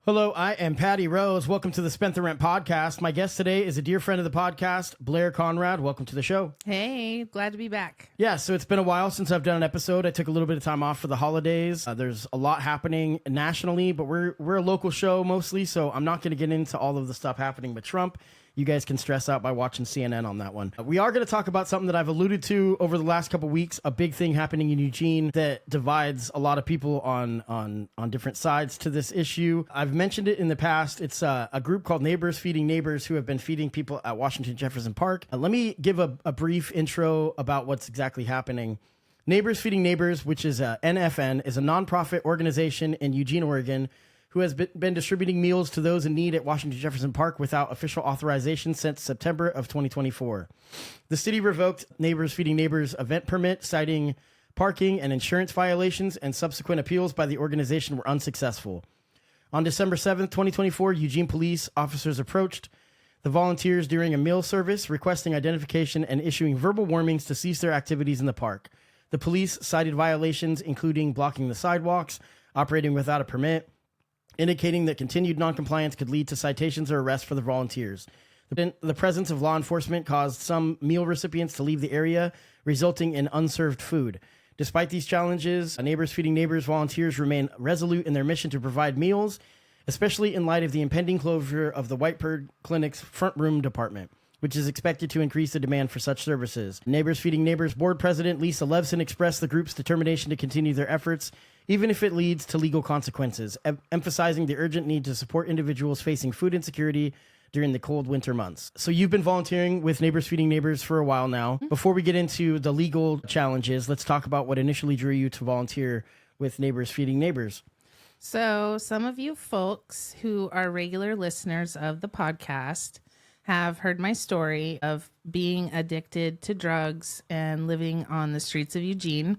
Hello, I am Patty Rose. Welcome to the Spent the Rent podcast. My guest today is a dear friend of the podcast, Blair Conrad. Welcome to the show. Hey, glad to be back. Yeah, so it's been a while since I've done an episode. I took a little bit of time off for the holidays. There's a lot happening nationally, but we're a local show mostly, so I'm not going to get into all of the stuff happening with Trump. You guys can stress out by watching CNN on that one. We are going to talk about something that I've alluded to over the last couple weeks, a big thing happening in Eugene that divides a lot of people on different sides to this issue. I've mentioned it in the past. It's a group called Neighbors Feeding Neighbors who have been feeding people at Washington Jefferson Park. Let me give a brief intro about what's exactly happening. Neighbors Feeding Neighbors, which is NFN, is a nonprofit organization in Eugene, Oregon, who has been distributing meals to those in need at Washington Jefferson Park without official authorization since September of 2024. The city revoked Neighbors Feeding Neighbors event permit, citing parking and insurance violations, and subsequent appeals by the organization were unsuccessful. On December 7th, 2024, Eugene police officers approached the volunteers during a meal service, requesting identification and issuing verbal warnings to cease their activities in the park. The police cited violations, including blocking the sidewalks, operating without a permit, indicating that continued noncompliance could lead to citations or arrests for the volunteers. The presence of law enforcement caused some meal recipients to leave the area, resulting in unserved food. Despite these challenges, Neighbors Feeding Neighbors volunteers remain resolute in their mission to provide meals, especially in light of the impending closure of the Whitebird Clinic's front room department, which is expected to increase the demand for such services. Neighbors Feeding Neighbors board president Lisa Levson expressed the group's determination to continue their efforts, even if it leads to legal consequences, emphasizing the urgent need to support individuals facing food insecurity during the cold winter months. So you've been volunteering with Neighbors Feeding Neighbors for a while now. Before we get into the legal challenges, let's talk about what initially drew you to volunteer with Neighbors Feeding Neighbors. So some of you folks who are regular listeners of the podcast have heard my story of being addicted to drugs and living on the streets of Eugene.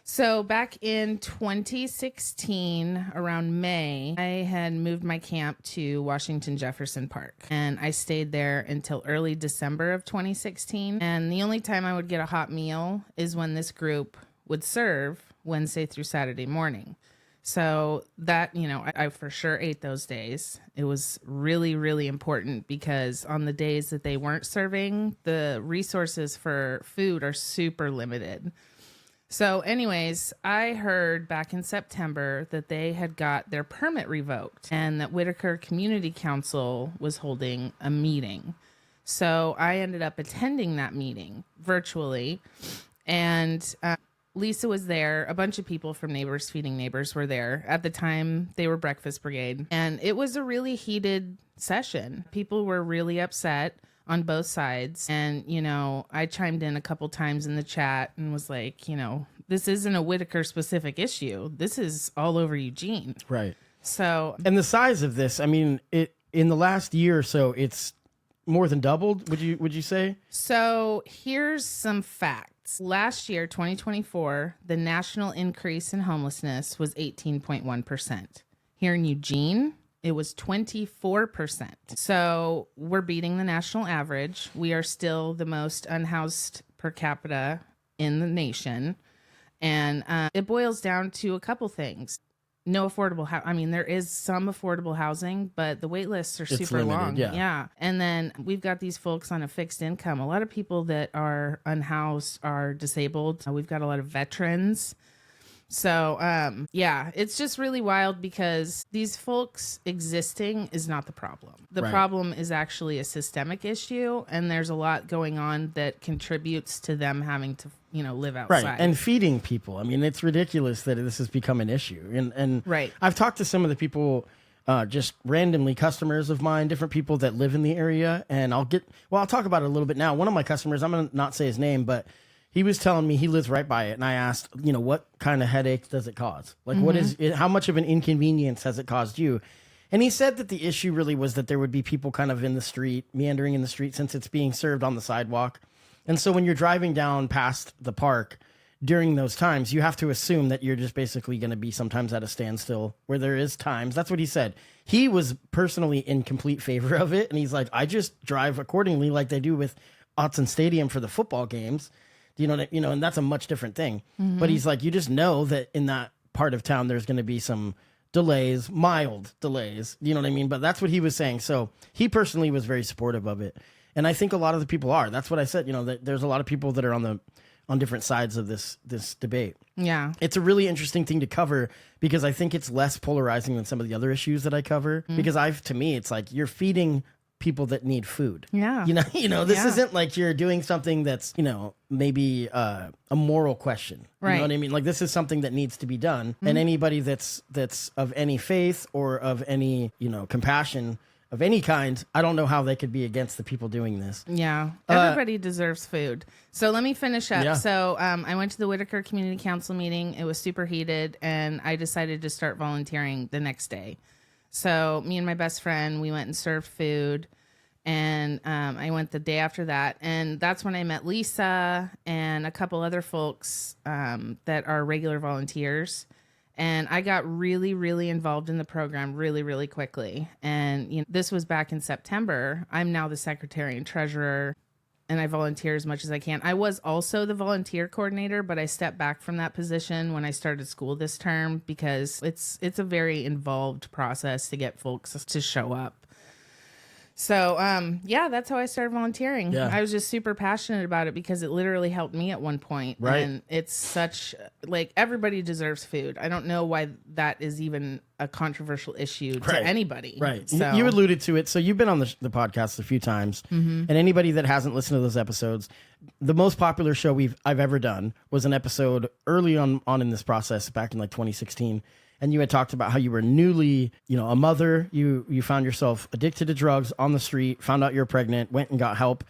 So back in 2016, around May, I had moved my camp to Washington Jefferson Park, and I stayed there until early December of 2016. And the only time I would get a hot meal is when this group would serve Wednesday through Saturday morning. So that, I for sure ate those days. It was really, really important because on the days that they weren't serving, the resources for food are super limited. So anyways, I heard back in September that they had got their permit revoked and that Whitaker Community Council was holding a meeting. So I ended up attending that meeting virtually, and Lisa was there. A bunch of people from Neighbors Feeding Neighbors were there. At the time, they were Breakfast Brigade, and it was a really heated session. People were really upset on both sides. And, I chimed in a couple times in the chat and was like, this isn't a Whitaker specific issue. This is all over Eugene. Right. So, and the size of this, in the last year or so, it's more than doubled. Would you say? So here's some facts. Last year, 2024, the national increase in homelessness was 18.1%. Here in Eugene, it was 24%. So we're beating the national average. We are still the most unhoused per capita in the nation. And it boils down to a couple things. No affordable housing. There is some affordable housing, but the wait lists are super limited, long. Yeah. And then we've got these folks on a fixed income. A lot of people that are unhoused are disabled. We've got a lot of veterans. So, it's just really wild because these folks existing is not the problem. The problem is actually a systemic issue, and there's a lot going on that contributes to them having to, live outside. Right, and feeding people. It's ridiculous that this has become an issue. And right. I've talked to some of the people, just randomly customers of mine, different people that live in the area, and I'll talk about it a little bit now. One of my customers, I'm going to not say his name, but he was telling me he lives right by it, and I asked, what kind of headache does it cause? Like, what is it, how much of an inconvenience has it caused you? And he said that the issue really was that there would be people kind of in the street, meandering in the street, since it's being served on the sidewalk. And so when you're driving down past the park during those times, you have to assume that you're just basically going to be sometimes at a standstill where there is times. That's what he said. He was personally in complete favor of it, and he's like, I just drive accordingly like they do with Autzen Stadium for the football games. And that's a much different thing. But he's like, you just know that in that part of town, there's going to be some delays, mild delays. You know what I mean? But that's what he was saying. So he personally was very supportive of it. And I think a lot of the people are. That's what I said. You know, that there's a lot of people that are on different sides of this debate. Yeah. It's a really interesting thing to cover because I think it's less polarizing than some of the other issues that I cover. Because to me, it's like you're feeding people that need food. Yeah. This isn't like you're doing something that's, maybe a moral question. Right. You know what I mean? Like this is something that needs to be done. And anybody that's of any faith or of any, compassion of any kind, I don't know how they could be against the people doing this. Yeah. Everybody deserves food. So let me finish up. Yeah. So I went to the Whitaker Community Council meeting. It was super heated, and I decided to start volunteering the next day. So me and my best friend, we went and served food, and I went the day after that. And that's when I met Lisa and a couple other folks that are regular volunteers. And I got really, really involved in the program really, really quickly. And this was back in September. I'm now the secretary and treasurer, and I volunteer as much as I can. I was also the volunteer coordinator, but I stepped back from that position when I started school this term because it's a very involved process to get folks to show up. So, that's how I started volunteering. Yeah. I was just super passionate about it because it literally helped me at one point. Right. And it's such, everybody deserves food. I don't know why that is even a controversial issue to anybody. Right. So, You alluded to it. So you've been on the podcast a few times. And anybody that hasn't listened to those episodes, the most popular show I've ever done was an episode early on in this process back in 2016. And you had talked about how you were newly, a mother. You found yourself addicted to drugs on the street, found out you were pregnant, went and got help.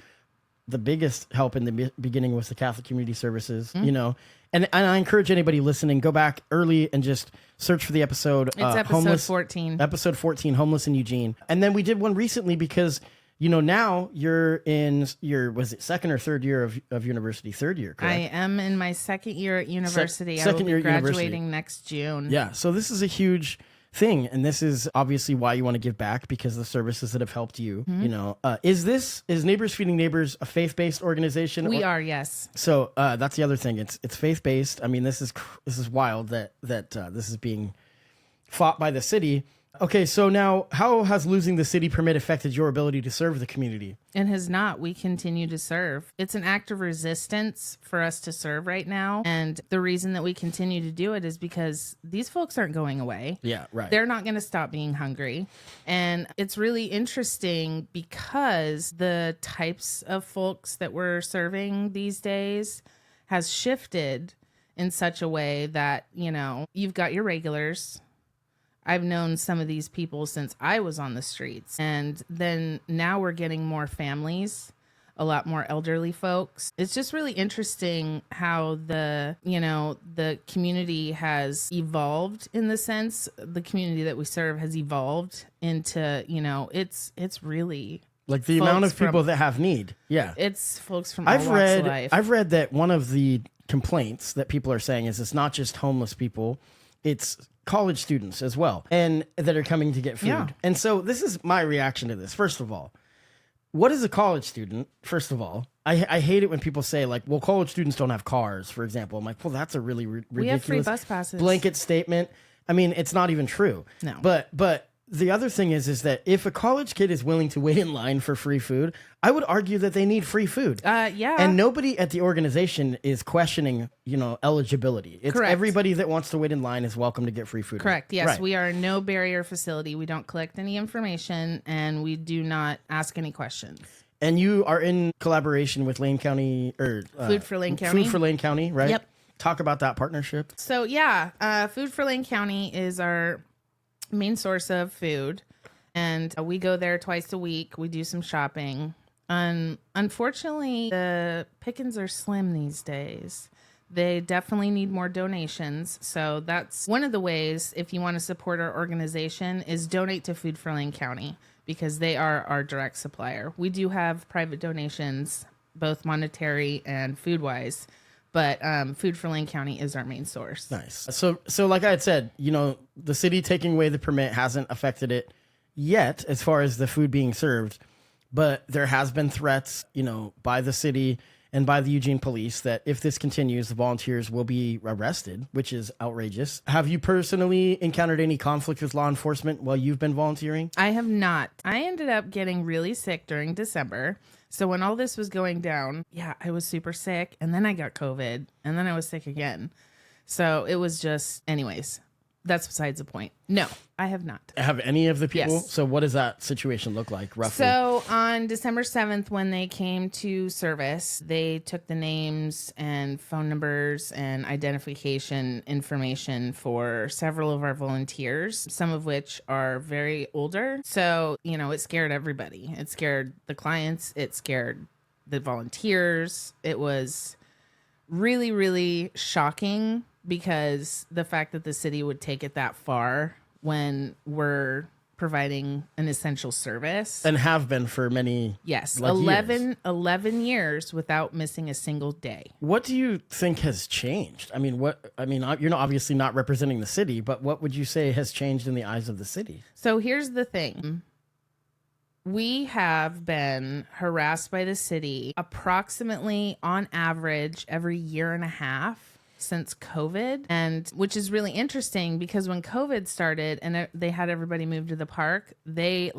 The biggest help in the beginning was the Catholic Community Services, And I encourage anybody listening, go back early and just search for the episode. It's episode 14. Episode 14, Homeless in Eugene. And then we did one recently because, now you're in was it second or third year of university? Third year, correct? I am in my second year at university. Second I will year be at university. graduating next June. Yeah. So this is a huge thing. And this is obviously why you want to give back because of the services that have helped you, Is Neighbors Feeding Neighbors a faith-based organization? We are, yes. So that's the other thing. It's faith-based. I mean, this is wild that this is being fought by the city. Okay, so now how has losing the city permit affected your ability to serve the community? It has not. We continue to serve. It's an act of resistance for us to serve right now. And the reason that we continue to do it is because these folks aren't going away. Yeah, right. They're not going to stop being hungry. And it's really interesting because the types of folks that we're serving these days has shifted in such a way that, you've got your regulars. I've known some of these people since I was on the streets. And then now we're getting more families, a lot more elderly folks. It's just really interesting how the community has evolved in the sense the community that we serve has evolved into, it's really like the amount of people that have need. Yeah. It's folks from all walks of life. I've read that one of the complaints that people are saying is it's not just homeless people, it's college students as well, and that are coming to get food. Yeah. And so this is my reaction to this. First of all, what is a college student? First of all, I hate it when people say college students don't have cars, for example. I'm like, well, that's a really ridiculous we have free bus passes. Blanket statement. I mean, it's not even true. No. But the other thing is that if a college kid is willing to wait in line for free food, I would argue that they need free food. Yeah. And nobody at the organization is questioning, eligibility. It's Correct. Everybody that wants to wait in line is welcome to get free food. Correct. Yes, Right. We are a no barrier facility. We don't collect any information and we do not ask any questions. And you are in collaboration with Lane County or Food for Lane County. Food for Lane County, right? Yep. Talk about that partnership. So Food for Lane County is our main source of food, and we go there twice a week. We do some shopping. Unfortunately, the pickings are slim these days. They definitely need more donations. So that's one of the ways, if you want to support our organization, is donate to Food for Lane County because they are our direct supplier. We do have private donations, both monetary and food-wise, but Food for Lane County is our main source. Nice. So like I had said, the city taking away the permit hasn't affected it yet as far as the food being served, but there has been threats, by the city and by the Eugene police that if this continues, the volunteers will be arrested, which is outrageous. Have you personally encountered any conflict with law enforcement while you've been volunteering? I have not. I ended up getting really sick during December. So when all this was going down, I was super sick. And then I got COVID. And then I was sick again. So it was just, anyways, that's besides the point. No, I have not. Have any of the people? Yes. So what does that situation look like, roughly? So on December 7th, when they came to service, they took the names and phone numbers and identification information for several of our volunteers, some of which are very older. So, it scared everybody. It scared the clients. It scared the volunteers. It was really, really shocking because the fact that the city would take it that far when we're providing an essential service. And have been for many Yes, like 11 years without missing a single day. What do you think has changed? You're obviously not representing the city, but what would you say has changed in the eyes of the city? So here's the thing. We have been harassed by the city approximately on average every year and a half since COVID, and which is really interesting because when COVID started and they had everybody move to the park, they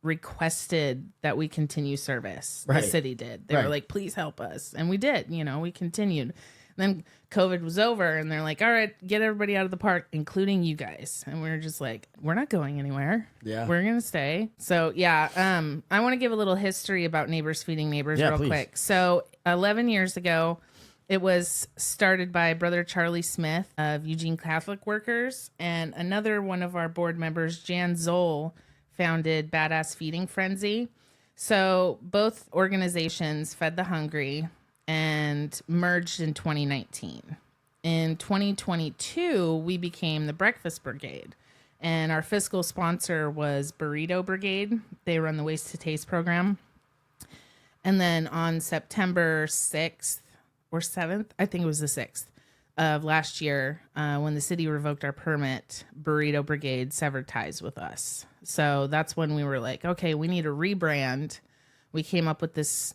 requested that we continue service. Right. The city did. They were like, please help us. And we did, we continued. Then COVID was over and they're like, all right, get everybody out of the park, including you guys. And we were just like, we're not going anywhere. Yeah. We're going to stay. So I want to give a little history about Neighbors Feeding Neighbors real please. quick. So 11 years ago, it was started by Brother Charlie Smith of Eugene Catholic Workers, and another one of our board members, Jan Zoll, founded Badass Feeding Frenzy. So both organizations fed the hungry and merged in 2019. In 2022, we became the Breakfast Brigade, and our fiscal sponsor was Burrito Brigade. They run the Waste to Taste program. And then on September 6th, or 7th, I think it was the 6th of last year, when the city revoked our permit, Burrito Brigade severed ties with us. So that's when we were like, okay, we need a rebrand. We came up with this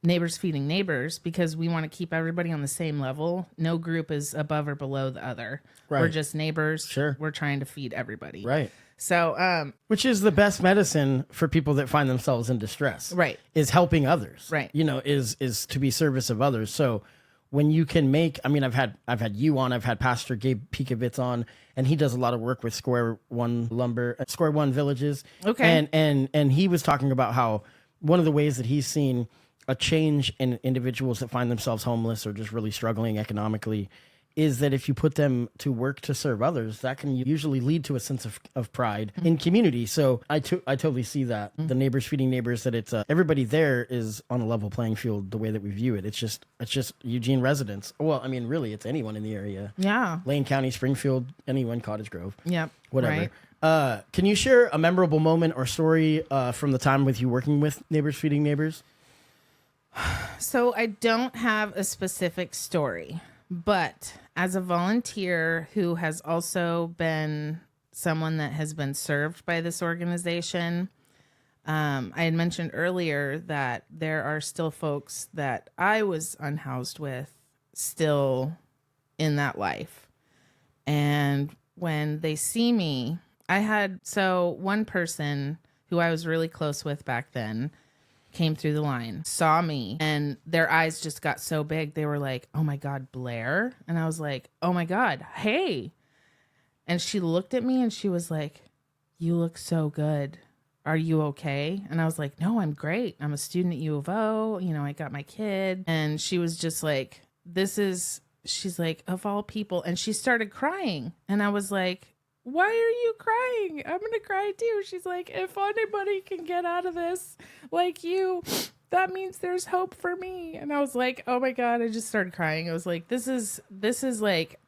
Neighbors Feeding Neighbors because we want to keep everybody on the same level. No group is above or below the other. Right. We're just neighbors. Sure. We're trying to feed everybody. Right. So, which is the best medicine for people that find themselves in distress. Right. Is helping others. Right. Is to be service of others. So when you can make, I've had you on, I've had Pastor Gabe Pikovitz on, and he does a lot of work with Square One Villages. Okay. And he was talking about how one of the ways that he's seen a change in individuals that find themselves homeless or just really struggling economically is that if you put them to work to serve others, that can usually lead to a sense of pride in community. So I totally see that. The Neighbors Feeding Neighbors, that it's everybody there is on a level playing field the way that we view it. It's just Eugene residents. Well, really, it's anyone in the area. Yeah. Lane County, Springfield, anyone, Cottage Grove. Yep. Whatever. Right. Can you share a memorable moment or story from the time with you working with Neighbors Feeding Neighbors? So I don't have a specific story, but as a volunteer who has also been someone that has been served by this organization, I had mentioned earlier that there are still folks that I was unhoused with still in that life. And when they see me, one person who I was really close with back then came through the line, saw me, and their eyes just got so big. They were like, oh my God, Blair. And I was like, oh my God, hey. And she looked at me and she was like, you look so good. Are you okay? And I was like, no, I'm great. I'm a student at U of O. I got my kid. And she was just like, she's like, of all people. And she started crying. And I was like, why are you crying? I'm going to cry too. She's like, if anybody can get out of this like you, that means there's hope for me. And I was like, oh my God, I just started crying. I was like, this is like,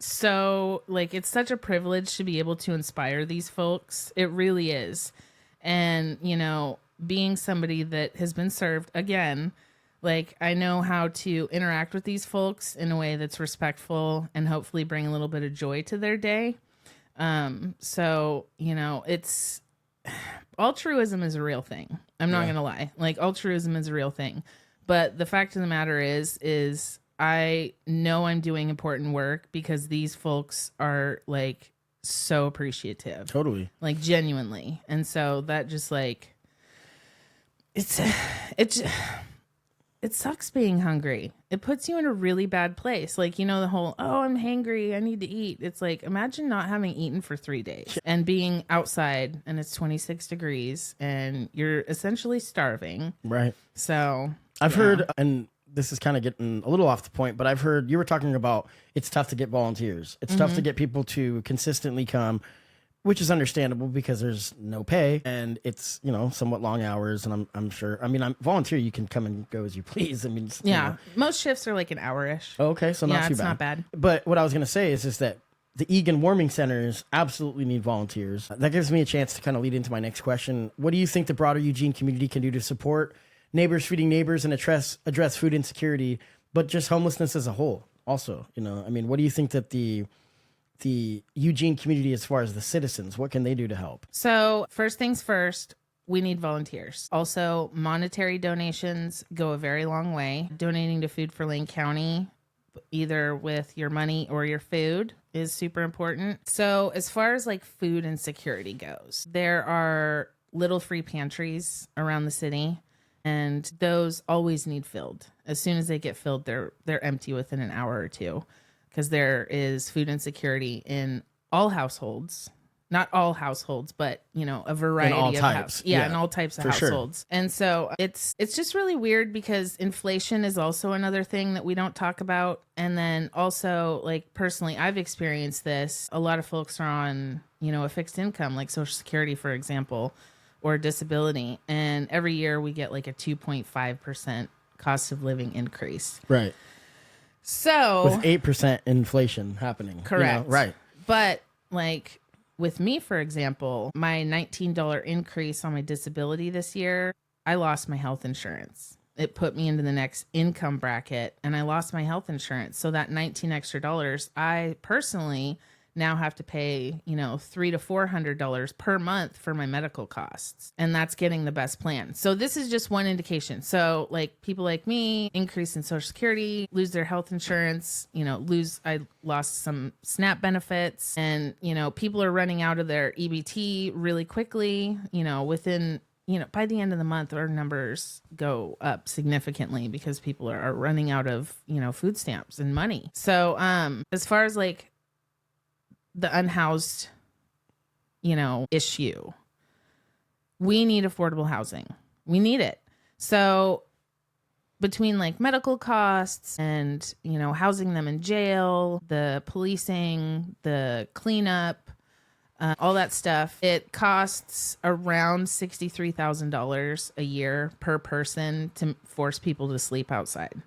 so like, it's such a privilege to be able to inspire these folks. It really is. And, being somebody that has been served again, like I know how to interact with these folks in a way that's respectful and hopefully bring a little bit of joy to their day. So, it's altruism is a real thing. I'm not going to lie. Like altruism is a real thing, But the fact of the matter is I know I'm doing important work because these folks are like so appreciative. Totally. Like genuinely. And so that just like, it sucks being hungry. It puts you in a really bad place. Like, you know, the whole, oh, I'm hangry, I need to eat. It's like, imagine not having eaten for 3 days and being outside and it's 26 degrees and you're essentially starving. Right. So I've heard, and this is kind of getting a little off the point, but I've heard you were talking about it's tough to get volunteers. It's tough to get people to consistently come, which is understandable because there's no pay and it's, you know, somewhat long hours. And I'm sure, I mean, I'm volunteer. You can come and go as you please. I mean, you know. Most shifts are like an hour-ish. Okay. So not too it's bad. not bad. But what I was going to say is that the Egan warming centers absolutely need volunteers. That gives me a chance to kind of lead into my next question. What do you think the broader Eugene community can do to support Neighbors Feeding Neighbors and address food insecurity, but just homelessness as a whole also? You know, I mean, what do you think that the Eugene community, as far as the citizens, what can they do to help? So first things first, we need volunteers. Also, monetary donations go a very long way. Donating to Food for Lane County, either with your money or your food, is super important. So as far as like food insecurity goes, there are little free pantries around the city, and those always need filled. As soon as they get filled, they're empty within an hour or two. Because there is food insecurity in all households, not all households, but you know, a variety all of types. in all types of For households. Sure. And so it's just really weird because inflation is also another thing that we don't talk about. And then also, like personally, I've experienced this. A lot of folks are on, you know, a fixed income, like Social Security, for example, or disability, and every year we get like a 2.5% cost of living increase. Right. So with 8% inflation happening. Correct. You know, right. But like with me, for example, my $19 increase on my disability this year, I lost my health insurance. It put me into the next income bracket and I lost my health insurance. So that $19 extra, I personally now have to pay, you know, $300 to $400 per month for my medical costs. And that's getting the best plan. So this is just one indication. So like people like me, increase in Social Security, lose their health insurance, you know, I lost some SNAP benefits, and, you know, people are running out of their EBT really quickly, you know, within, you know, by the end of the month, our numbers go up significantly because people are running out of, you know, food stamps and money. So as far as like the unhoused, you know, issue, we need affordable housing. We need it. So between like medical costs and, you know, housing them in jail, the policing, the cleanup, all that stuff, it costs around $63,000 a year per person to force people to sleep outside.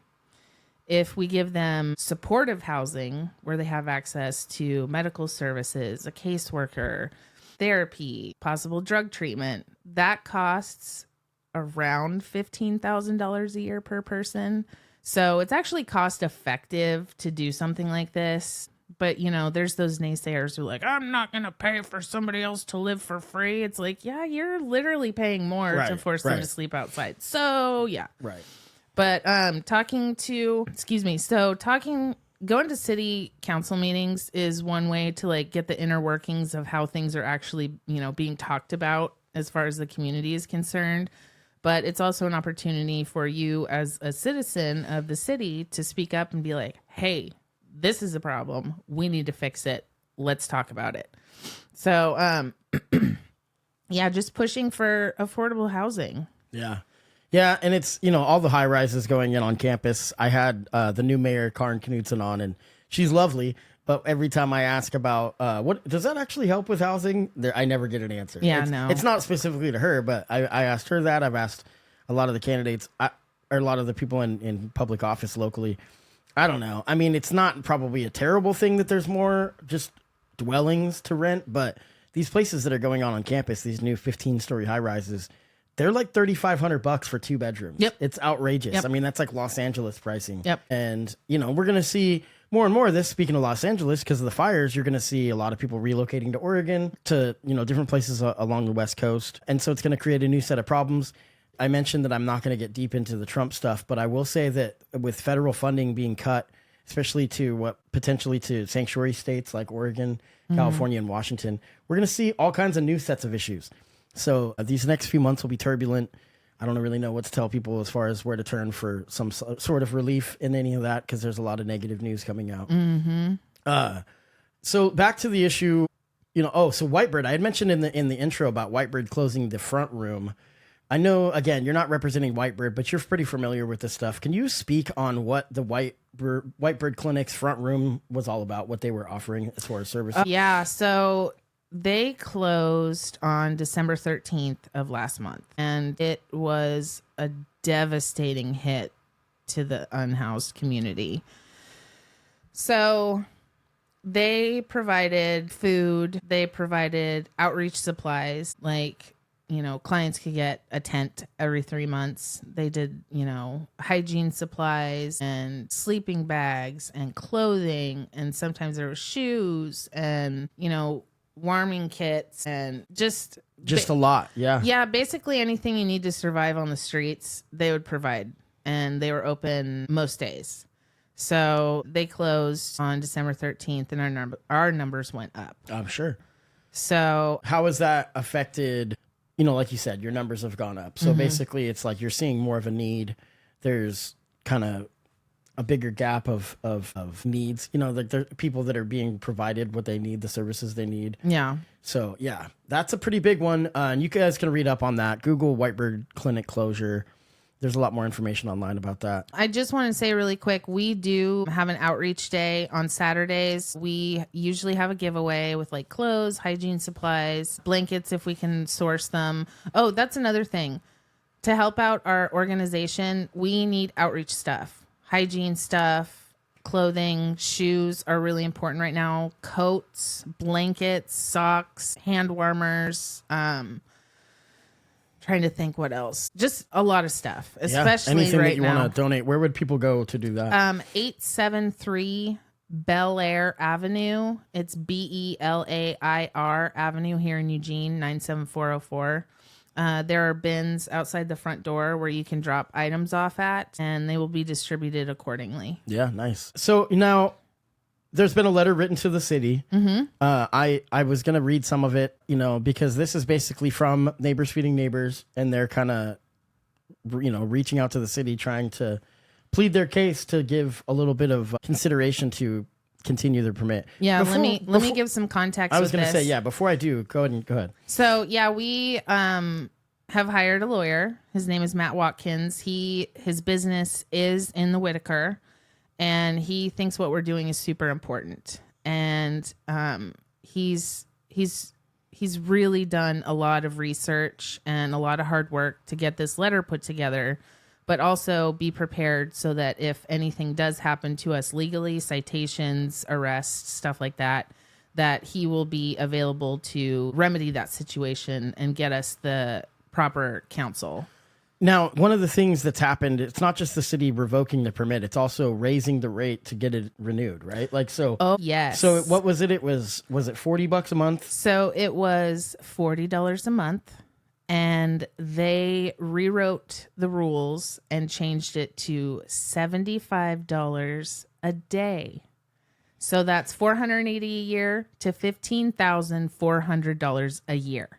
If we give them supportive housing where they have access to medical services, a caseworker, therapy, possible drug treatment, that costs around $15,000 a year per person. So it's actually cost effective to do something like this. But, you know, there's those naysayers who are like, I'm not going to pay for somebody else to live for free. It's like, yeah, you're literally paying more to force them to sleep outside. So, yeah. Right. But going to city council meetings is one way to like get the inner workings of how things are actually, you know, being talked about as far as the community is concerned. But it's also an opportunity for you as a citizen of the city to speak up and be like, hey, this is a problem. We need to fix it. Let's talk about it. So, yeah, just pushing for affordable housing. Yeah. Yeah, and it's, you know, all the high rises going in on campus. I had the new mayor, Karen Knudsen, on, and she's lovely. But every time I ask about what does that actually help with housing, I never get an answer. Yeah, it's not specifically to her, but I asked her that. I've asked a lot of the candidates, or a lot of the people in public office locally. I don't know. I mean, it's not probably a terrible thing that there's more just dwellings to rent, but these places that are going on campus, these new 15-story high rises, they're like $3,500 for 2 bedrooms. Yep. It's outrageous. Yep. I mean, that's like Los Angeles pricing. Yep. And, you know, we're going to see more and more of this. Speaking of Los Angeles, because of the fires, you're going to see a lot of people relocating to Oregon, to, you know, different places along the West Coast. And so it's going to create a new set of problems. I mentioned that I'm not going to get deep into the Trump stuff, but I will say that with federal funding being cut, especially to potentially to sanctuary states like Oregon, California, and Washington, we're going to see all kinds of new sets of issues. So these next few months will be turbulent. I don't really know what to tell people as far as where to turn for some sort of relief in any of that, because there's a lot of negative news coming out. So back to the issue, so Whitebird, I had mentioned in the intro about Whitebird closing the front room. I know, again, you're not representing Whitebird, but you're pretty familiar with this stuff. Can you speak on what the Whitebird Clinic's front room was all about, what they were offering as far as services? Yeah, so they closed on December 13th of last month, and it was a devastating hit to the unhoused community. So they provided food, they provided outreach supplies, like, clients could get a tent every 3 months. They did, hygiene supplies and sleeping bags and clothing. And sometimes there were shoes and, warming kits and just a lot. Yeah. Yeah. Basically anything you need to survive on the streets, they would provide. And they were open most days. So they closed on December 13th and our numbers went up. I'm sure. So how has that affected, like you said, your numbers have gone up. So basically it's like you're seeing more of a need. There's kind of a bigger gap of needs, like there are people that are being provided what they need, the services they need. Yeah. So yeah, that's a pretty big one. And you guys can read up on that. Google Whitebird Clinic closure. There's a lot more information online about that. I just want to say really quick, we do have an outreach day on Saturdays. We usually have a giveaway with like clothes, hygiene supplies, blankets if we can source them. Oh, that's another thing. To help out our organization, we need outreach stuff. Hygiene stuff, clothing, shoes are really important right now. Coats, blankets, socks, hand warmers, trying to think what else. Just a lot of stuff, especially anything right that you want to donate. Where would people go to do that? 873 Bel Air Avenue. It's BELAIR Avenue here in Eugene, 97404. There are bins outside the front door where you can drop items off at, and they will be distributed accordingly. Yeah, nice. So now there's been a letter written to the city. I was going to read some of it, because this is basically from Neighbors Feeding Neighbors, and they're kind of, reaching out to the city, trying to plead their case to give a little bit of consideration to continue their permit. Yeah, let me give some context. I was going to say, yeah, before I do, go ahead. So, yeah, we have hired a lawyer. His name is Matt Watkins. His business is in the Whitaker. And he thinks what we're doing is super important. And he's really done a lot of research and a lot of hard work to get this letter put together, but also be prepared so that if anything does happen to us legally, citations, arrests, stuff like that, that he will be available to remedy that situation and get us the proper counsel. Now, one of the things that's happened, it's not just the city revoking the permit, it's also raising the rate to get it renewed, right? Like, so. Oh, yes. So what was it? Was it $40 a month? So it was $40 a month, and they rewrote the rules and changed it to $75 a day. So that's $480 a year to $15,400 a year.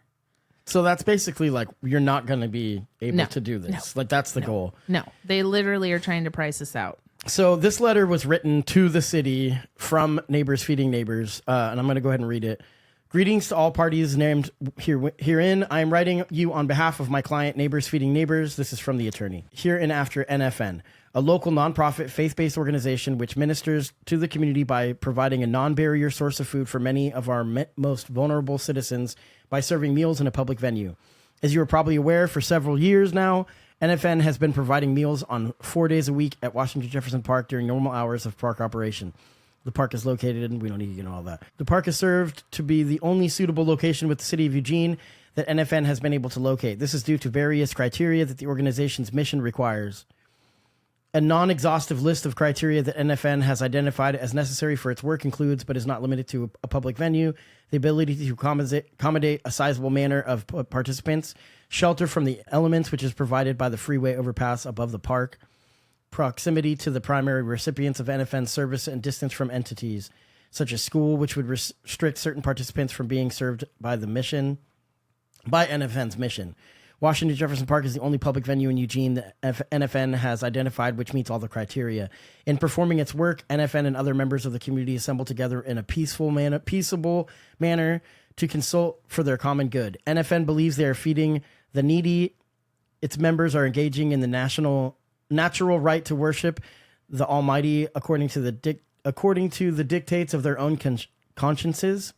So that's basically like you're not going to be able to do this. Like that's the goal. No, they literally are trying to price us out. So this letter was written to the city from Neighbors Feeding Neighbors, and I'm going to go ahead and read it. Greetings to all parties named herein. I am writing you on behalf of my client, Neighbors Feeding Neighbors. This is from the attorney. Hereinafter NFN, a local nonprofit faith-based organization which ministers to the community by providing a non-barrier source of food for many of our most vulnerable citizens by serving meals in a public venue. As you are probably aware, for several years now, NFN has been providing meals on 4 days a week at Washington Jefferson Park during normal hours of park operation. The park is located, and we don't need to get into all that. The park is served to be the only suitable location with the city of Eugene that NFN has been able to locate. This is due to various criteria that the organization's mission requires. A non-exhaustive list of criteria that NFN has identified as necessary for its work includes, but is not limited to, a public venue, the ability to accommodate a sizable manner of participants, shelter from the elements, which is provided by the freeway overpass above the park, proximity to the primary recipients of NFN service, and distance from entities such as school, which would restrict certain participants from being served by NFN's mission. Washington Jefferson Park is the only public venue in Eugene that NFN has identified which meets all the criteria. In performing its work, NFN and other members of the community assemble together in a peaceable manner to consult for their common good. NFN believes they are feeding the needy. Its members are engaging in the natural right to worship the Almighty according to the dictates of their own consciences.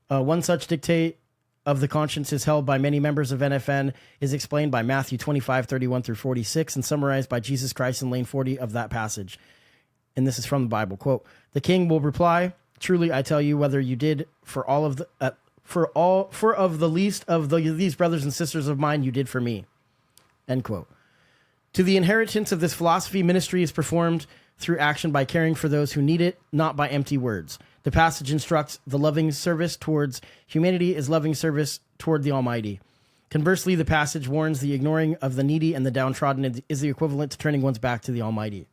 One such dictate of the conscience is held by many members of NFN is explained by Matthew 25:31 through 46 and summarized by Jesus Christ in lane 40 of that passage. And this is from the Bible. Quote, "The king will reply, 'Truly I tell you, whether you did for of the least of these brothers and sisters of mine, you did for me.'" End quote. To the inheritance of this philosophy, ministry is performed through action by caring for those who need it, not by empty words. The passage instructs the loving service towards humanity is loving service toward the Almighty. Conversely, the passage warns the ignoring of the needy and the downtrodden is the equivalent to turning one's back to the Almighty.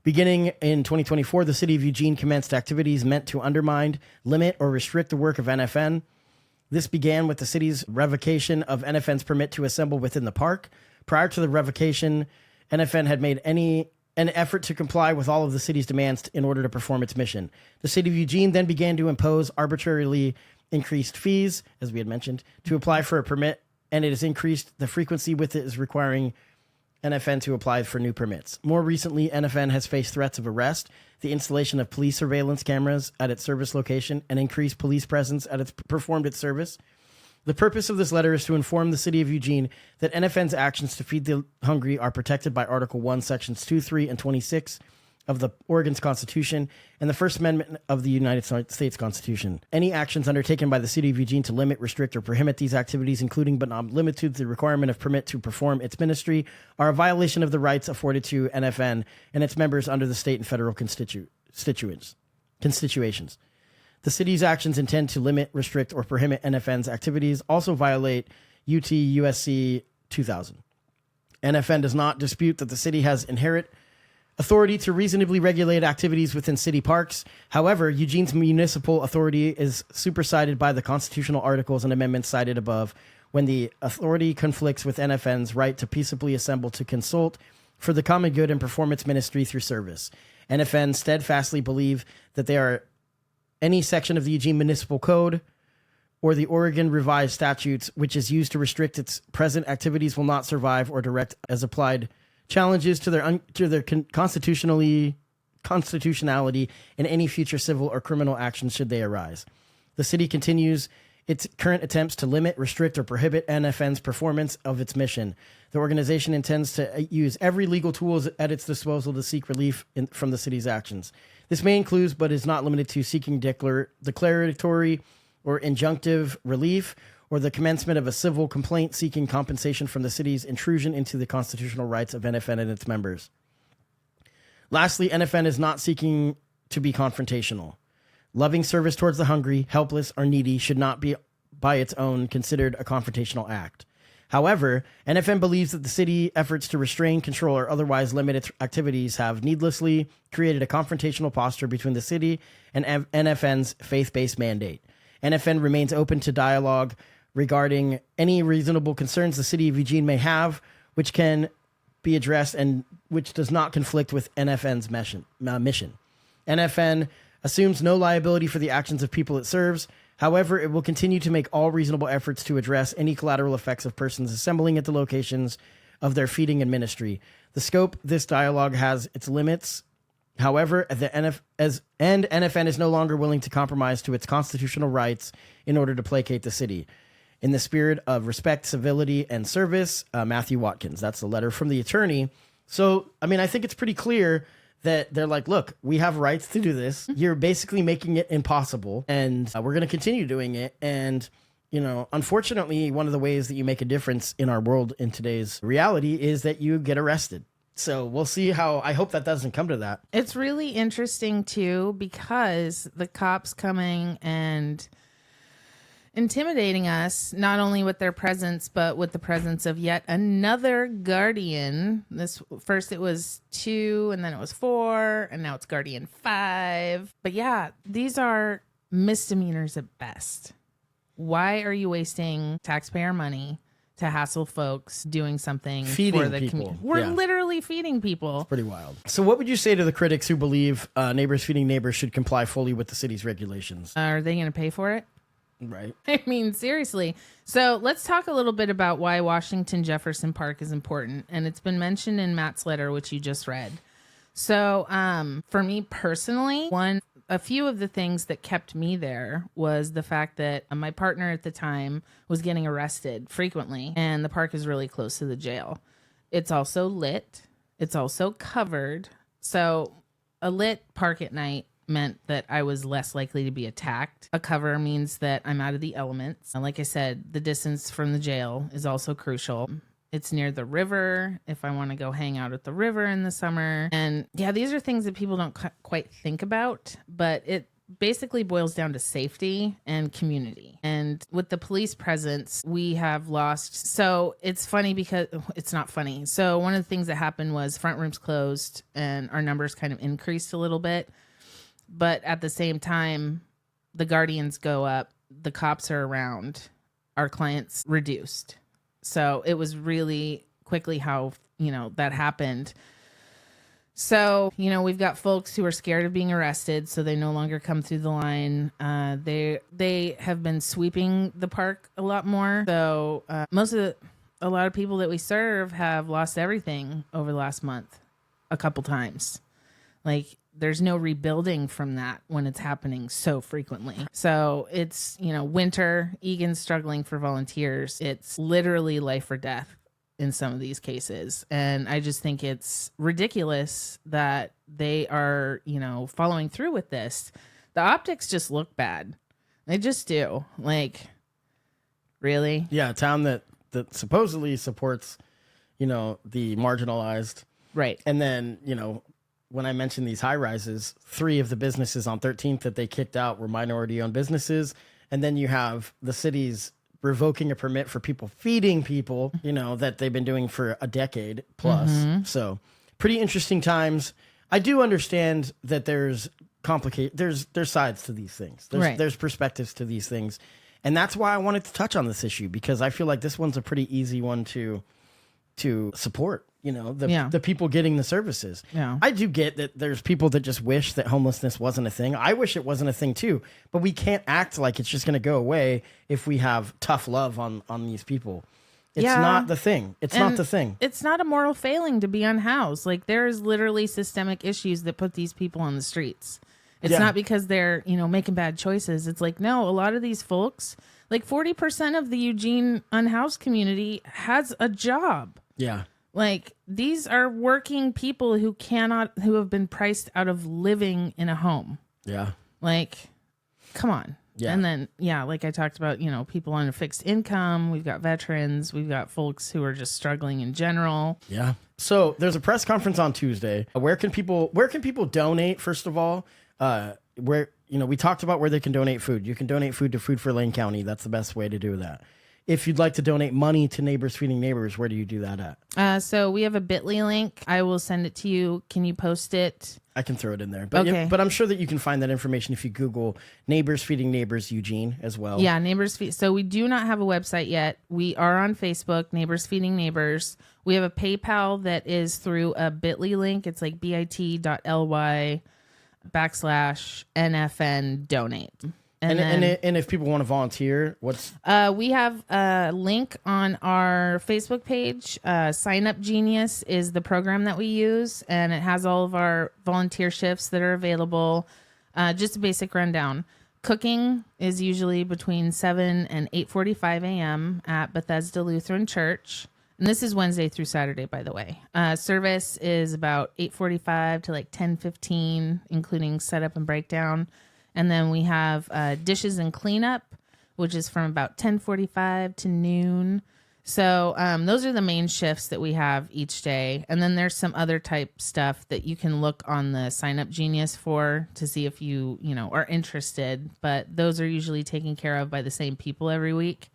Beginning in 2024, the city of Eugene commenced activities meant to undermine, limit, or restrict the work of NFN. This began with the city's revocation of NFN's permit to assemble within the park. Prior to the revocation, NFN had made an effort to comply with all of the city's demands in order to perform its mission. The city of Eugene then began to impose arbitrarily increased fees, as we had mentioned, to apply for a permit, and it has increased the frequency with it is requiring NFN to apply for new permits. More recently, NFN has faced threats of arrest, the installation of police surveillance cameras at its service location, and increased police presence at its service. The purpose of this letter is to inform the city of Eugene that NFN's actions to feed the hungry are protected by Article 1, Sections 2, 3, and 26 of the Oregon's Constitution and the First Amendment of the United States Constitution. Any actions undertaken by the city of Eugene to limit, restrict, or prohibit these activities, including but not limited to the requirement of permit to perform its ministry, are a violation of the rights afforded to NFN and its members under the state and federal constitutions. The city's actions intend to limit, restrict, or prohibit NFN's activities also violate UT USC 2000. NFN does not dispute that the city has inherent authority to reasonably regulate activities within city parks. However, Eugene's municipal authority is superseded by the constitutional articles and amendments cited above when the authority conflicts with NFN's right to peaceably assemble to consult for the common good and perform its ministry through service. NFN steadfastly believe that they are any section of the Eugene Municipal Code or the Oregon Revised Statutes, which is used to restrict its present activities, will not survive or direct as applied challenges to their constitutionality in any future civil or criminal actions should they arise. The city continues its current attempts to limit, restrict, or prohibit NFN's performance of its mission. The organization intends to use every legal tool at its disposal to seek relief from the city's actions. This may include, but is not limited to, seeking declaratory or injunctive relief or the commencement of a civil complaint seeking compensation from the city's intrusion into the constitutional rights of NFN and its members. Lastly, NFN is not seeking to be confrontational. Loving service towards the hungry, helpless, or needy should not be, by its own, considered a confrontational act. However, NFN believes that the city efforts to restrain, control, or otherwise limit its activities have needlessly created a confrontational posture between the city and NFN's faith-based mandate. NFN remains open to dialogue regarding any reasonable concerns the city of Eugene may have, which can be addressed and which does not conflict with NFN's mission. NFN assumes no liability for the actions of people it serves. However, it will continue to make all reasonable efforts to address any collateral effects of persons assembling at the locations of their feeding and ministry. The scope of this dialogue has its limits. However, NFN is no longer willing to compromise to its constitutional rights in order to placate the city. In the spirit of respect, civility, and service, Matthew Watkins. That's the letter from the attorney. So, I mean, I think it's pretty clear that they're like, look, we have rights to do this. You're basically making it impossible, and we're going to continue doing it. And, you know, unfortunately, one of the ways that you make a difference in our world in today's reality is that you get arrested. So we'll see how, I hope that doesn't come to that. It's really interesting too, because the cops coming and intimidating us, not only with their presence, but with the presence of yet another guardian. This first it was 2, and then it was 4, and now it's guardian 5. But yeah, these are misdemeanors at best. Why are you wasting taxpayer money to hassle folks doing something Feeding for the people. community? We're literally feeding people. Pretty wild. So what would you say to the critics who believe Neighbors Feeding Neighbors should comply fully with the city's regulations? Are they going to pay for it? Right. I mean, seriously. So let's talk a little bit about why Washington Jefferson Park is important. And it's been mentioned in Matt's letter, which you just read. So for me personally, a few of the things that kept me there was the fact that my partner at the time was getting arrested frequently, and the park is really close to the jail. It's also lit. It's also covered. So a lit park at night meant that I was less likely to be attacked. A cover means that I'm out of the elements. And like I said, the distance from the jail is also crucial. It's near the river if I want to go hang out at the river in the summer. And yeah, these are things that people don't quite think about, but it basically boils down to safety and community. And with the police presence, we have lost. So it's funny because it's not funny. So one of the things that happened was front rooms closed and our numbers kind of increased a little bit. But at the same time, the guardians go up, the cops are around, our clients reduced. So it was really quickly how, that happened. So, we've got folks who are scared of being arrested, so they no longer come through the line. They have been sweeping the park a lot more. So a lot of people that we serve have lost everything over the last month, a couple times. Like, there's no rebuilding from that when it's happening so frequently. So it's, winter, Egan's struggling for volunteers. It's literally life or death in some of these cases. And I just think it's ridiculous that they are, following through with this. The optics just look bad. They just do. Like, really? Yeah, a town that supposedly supports, the marginalized. Right. And then, when I mentioned these high rises, 3 of the businesses on 13th that they kicked out were minority owned businesses. And then you have the city's revoking a permit for people feeding people, that they've been doing for a decade plus. Mm-hmm. So pretty interesting times. I do understand that there's sides to these things. There's perspectives to these things. And that's why I wanted to touch on this issue, because I feel like this one's a pretty easy one to support. The people getting the services. Yeah. I do get that there's people that just wish that homelessness wasn't a thing. I wish it wasn't a thing too, but we can't act like it's just going to go away if we have tough love on these people. It's not the thing. It's not the thing. It's not a moral failing to be unhoused. Like, there is literally systemic issues that put these people on the streets. It's not because they're, making bad choices. It's like, no, a lot of these folks, like 40% of the Eugene unhoused community has a job. Yeah. Like, these are working people who have been priced out of living in a home. Yeah. Like, come on. Yeah. And then, like I talked about, people on a fixed income. We've got veterans. We've got folks who are just struggling in general. Yeah. So there's a press conference on Tuesday. Where can people donate, first of all? We talked about where they can donate food. You can donate food to Food for Lane County. That's the best way to do that. If you'd like to donate money to Neighbors Feeding Neighbors, where do you do that at? So we have a bit.ly link. I will send it to you. Can you post it? I can throw it in there. But okay. But I'm sure that you can find that information if you Google Neighbors Feeding Neighbors Eugene as well. Yeah, Neighbors Feed. So we do not have a website yet. We are on Facebook, Neighbors Feeding Neighbors. We have a PayPal that is through a bit.ly link. It's like bit.ly/NFN donate. And if people want to volunteer, we have a link on our Facebook page. Sign Up Genius is the program that we use, and it has all of our volunteer shifts that are available. Just a basic rundown. Cooking is usually between 7 and 8:45 a.m. at Bethesda Lutheran Church. And this is Wednesday through Saturday, by the way. Service is about 8:45 to like 10:15, including setup and breakdown. And then we have dishes and cleanup, which is from about 10:45 to noon. So those are the main shifts that we have each day. And then there's some other type stuff that you can look on the Sign Up Genius for to see if you are interested. But those are usually taken care of by the same people every week.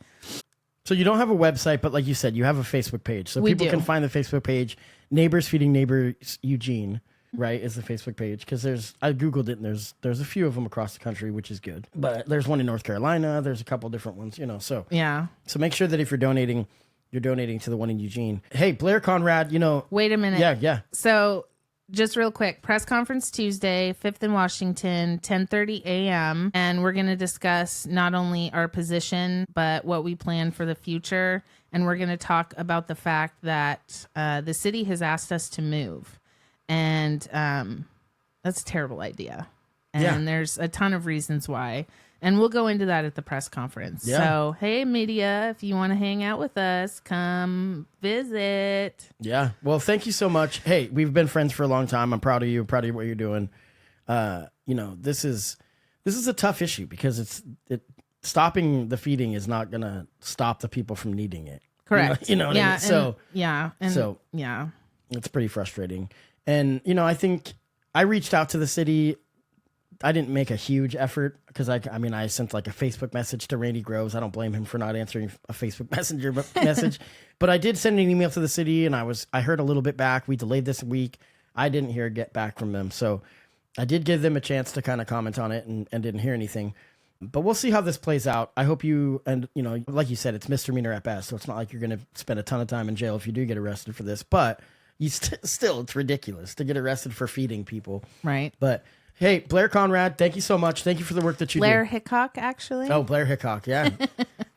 So you don't have a website, but like you said, you have a Facebook page. So people can find the Facebook page, Neighbors Feeding Neighbors Eugene, right, is the Facebook page. Because I Googled it, and there's a few of them across the country, which is good. But there's one in North Carolina. There's a couple different ones, so. Yeah. So make sure that if you're donating to the one in Eugene. Hey, Blair Conrad, Wait a minute. Yeah. So just real quick, press conference Tuesday, 5th in Washington, 10:30 a.m. And we're going to discuss not only our position, but what we plan for the future. And we're going to talk about the fact that the city has asked us to move. And that's a terrible idea. And there's a ton of reasons why. And we'll go into that at the press conference. Yeah. So, hey, media, if you want to hang out with us, come visit. Yeah. Well, thank you so much. Hey, we've been friends for a long time. I'm proud of you. Proud of what you're doing. This is a tough issue because stopping the feeding is not going to stop the people from needing it. Correct. You know what I mean? So, it's pretty frustrating. And, I think I reached out to the city. I didn't make a huge effort because I sent like a Facebook message to Randy Groves. I don't blame him for not answering a Facebook Messenger message, but I did send an email to the city, and I heard a little bit back. We delayed this week. I didn't get back from them, so I did give them a chance to kind of comment on it and didn't hear anything. But we'll see how this plays out. I hope like you said, it's misdemeanor at best, so it's not like you're going to spend a ton of time in jail if you do get arrested for this. But still, it's ridiculous to get arrested for feeding people, right? But. Hey, Blair Conrad, thank you so much. Thank you for the work that you do. Blair Hickok, actually. Oh, Blair Hickok, yeah.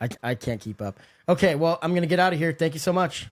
I can't keep up. Okay, well, I'm going to get out of here. Thank you so much.